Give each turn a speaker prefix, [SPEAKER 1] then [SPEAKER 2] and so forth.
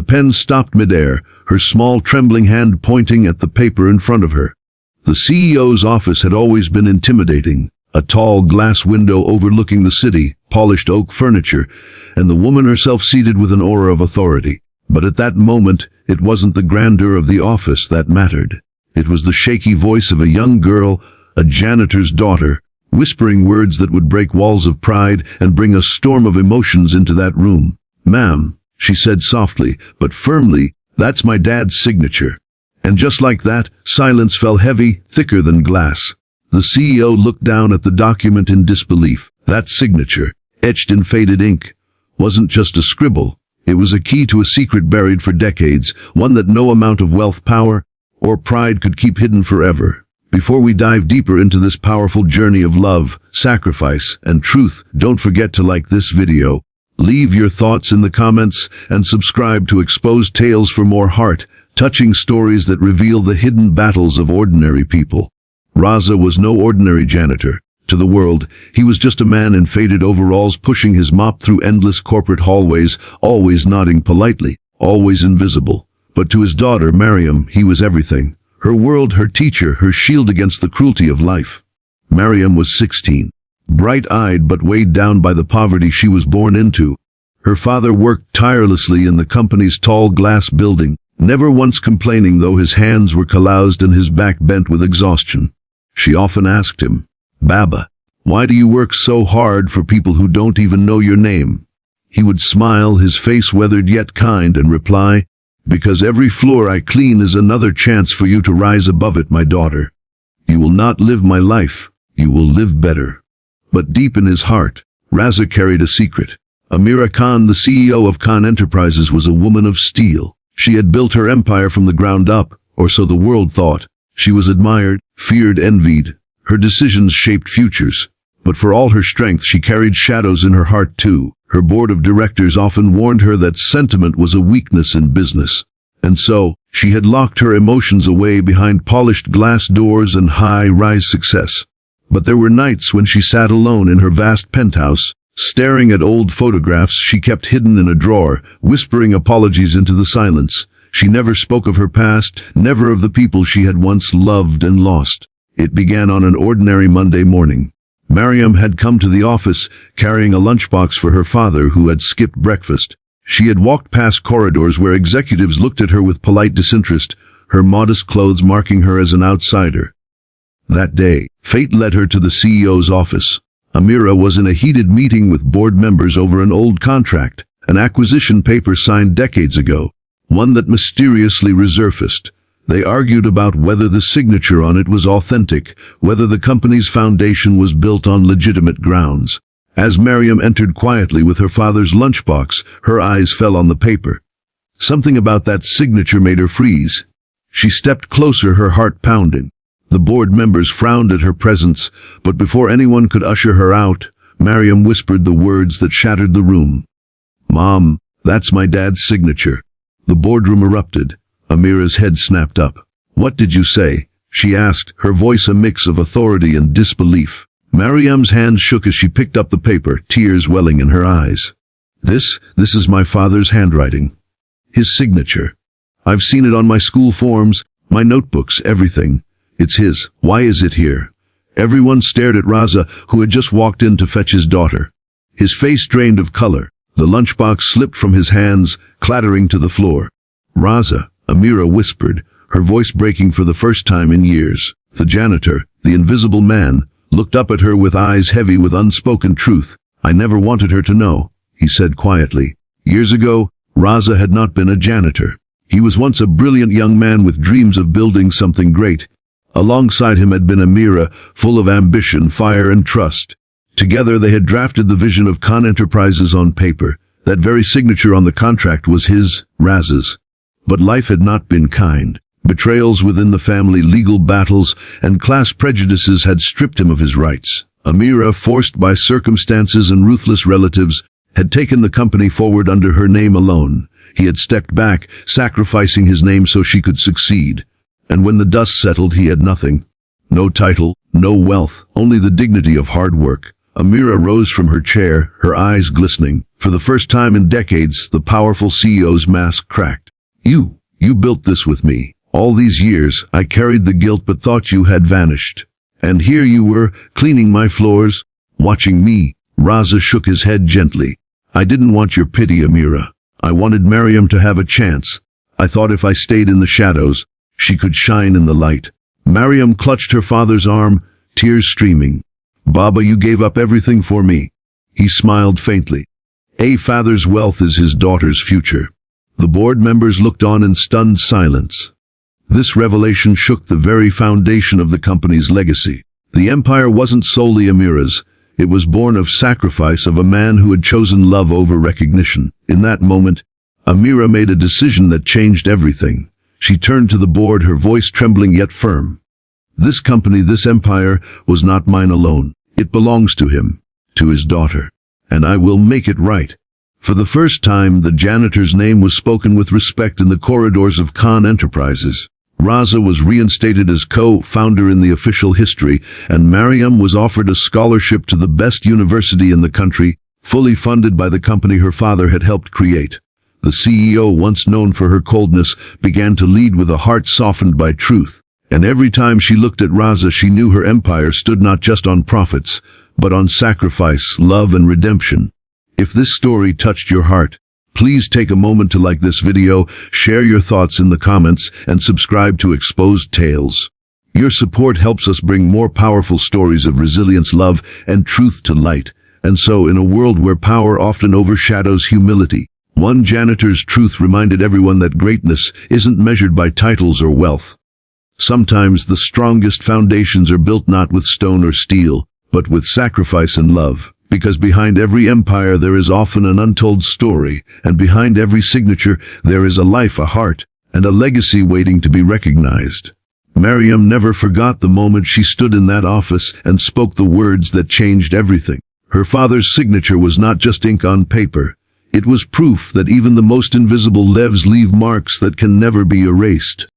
[SPEAKER 1] pen stopped midair, her small trembling hand pointing at the paper in front of her. The CEO's office had always been intimidating. A tall glass window overlooking the city, polished oak furniture, and the woman herself seated with an aura of authority. But at that moment, it wasn't the grandeur of the office that mattered. It was the shaky voice of a young girl, a janitor's daughter, whispering words that would break walls of pride and bring a storm of emotions into that room. "Ma'am," she said softly, but firmly, "that's my dad's signature." And just like that, silence fell heavy, thicker than glass. The CEO looked down at the document in disbelief. That signature, etched in faded ink, wasn't just a scribble. It was a key to a secret buried for decades, one that no amount of wealth, power, or pride could keep hidden forever. Before we dive deeper into this powerful journey of love, sacrifice, and truth, don't forget to like this video, leave your thoughts in the comments, and subscribe to Exposed Tales for more heart-touching stories that reveal the hidden battles of ordinary people. Raza was no ordinary janitor. To the world, he was just a man in faded overalls pushing his mop through endless corporate hallways, always nodding politely, always invisible. But to his daughter, Mariam, he was everything. Her world, her teacher, her shield against the cruelty of life. Mariam was 16, bright-eyed but weighed down by the poverty she was born into. Her father worked tirelessly in the company's tall glass building, never once complaining though his hands were calloused and his back bent with exhaustion. She often asked him, "Baba, why do you work so hard for people who don't even know your name?" He would smile, his face weathered yet kind, and reply, "Because every floor I clean is another chance for you to rise above it, my daughter. You will not live my life, you will live better." But deep in his heart, Raza carried a secret. Amira Khan, the CEO of Khan Enterprises, was a woman of steel. She had built her empire from the ground up, or so the world thought. She was admired, feared, envied. Her decisions shaped futures. But for all her strength, she carried shadows in her heart too. Her board of directors often warned her that sentiment was a weakness in business. And so, she had locked her emotions away behind polished glass doors and high-rise success. But there were nights when she sat alone in her vast penthouse, staring at old photographs she kept hidden in a drawer, whispering apologies into the silence. She never spoke of her past, never of the people she had once loved and lost. It began on an ordinary Monday morning. Mariam had come to the office, carrying a lunchbox for her father who had skipped breakfast. She had walked past corridors where executives looked at her with polite disinterest, her modest clothes marking her as an outsider. That day, fate led her to the CEO's office. Amira was in a heated meeting with board members over an old contract, an acquisition paper signed decades ago, one that mysteriously resurfaced. They argued about whether the signature on it was authentic, whether the company's foundation was built on legitimate grounds. As Mariam entered quietly with her father's lunchbox, her eyes fell on the paper. Something about that signature made her freeze. She stepped closer, her heart pounding. The board members frowned at her presence, but before anyone could usher her out, Mariam whispered the words that shattered the room. "Mom, that's my dad's signature." The boardroom erupted. Amira's head snapped up. "What did you say?" she asked, her voice a mix of authority and disbelief. Mariam's hand shook as she picked up the paper, tears welling in her eyes. This is my father's handwriting. His signature. I've seen it on my school forms, my notebooks, everything. It's his. Why is it here?" Everyone stared at Raza, who had just walked in to fetch his daughter. His face drained of color. The lunchbox slipped from his hands, clattering to the floor. "Raza," Amira whispered, her voice breaking for the first time in years. The janitor, the invisible man, looked up at her with eyes heavy with unspoken truth. "I never wanted her to know," he said quietly. Years ago, Raza had not been a janitor. He was once a brilliant young man with dreams of building something great. Alongside him had been Amira, full of ambition, fire, and trust. Together they had drafted the vision of Khan Enterprises on paper. That very signature on the contract was his, Raza's. But life had not been kind. Betrayals within the family, legal battles, and class prejudices had stripped him of his rights. Amira, forced by circumstances and ruthless relatives, had taken the company forward under her name alone. He had stepped back, sacrificing his name so she could succeed. And when the dust settled, he had nothing. No title, no wealth, only the dignity of hard work. Amira rose from her chair, her eyes glistening. For the first time in decades, the powerful CEO's mask cracked. You built this with me. All these years, I carried the guilt but thought you had vanished. And here you were, cleaning my floors, watching me. Raza shook his head gently. I didn't want your pity, Amira. I wanted Mariam to have a chance. I thought if I stayed in the shadows, she could shine in the light. Mariam clutched her father's arm, tears streaming. Baba, you gave up everything for me. He smiled faintly. A father's wealth is his daughter's future. The board members looked on in stunned silence. This revelation shook the very foundation of the company's legacy. The empire wasn't solely Amira's. It was born of sacrifice of a man who had chosen love over recognition. In that moment, Amira made a decision that changed everything. She turned to the board, her voice trembling yet firm. This company, this empire, was not mine alone. It belongs to him, to his daughter, and I will make it right. For the first time, the janitor's name was spoken with respect in the corridors of Khan Enterprises. Raza was reinstated as co-founder in the official history, and Mariam was offered a scholarship to the best university in the country, fully funded by the company her father had helped create. The CEO, once known for her coldness, began to lead with a heart softened by truth. And every time she looked at Raza, she knew her empire stood not just on profits, but on sacrifice, love, and redemption. If this story touched your heart, please take a moment to like this video, share your thoughts in the comments, and subscribe to Exposed Tales. Your support helps us bring more powerful stories of resilience, love, and truth to light. And so, in a world where power often overshadows humility, one janitor's truth reminded everyone that greatness isn't measured by titles or wealth. Sometimes the strongest foundations are built not with stone or steel, but with sacrifice and love. Because behind every empire there is often an untold story, and behind every signature there is a life, a heart, and a legacy waiting to be recognized. Mariam never forgot the moment she stood in that office and spoke the words that changed everything. Her father's signature was not just ink on paper. It was proof that even the most invisible lives leave marks that can never be erased.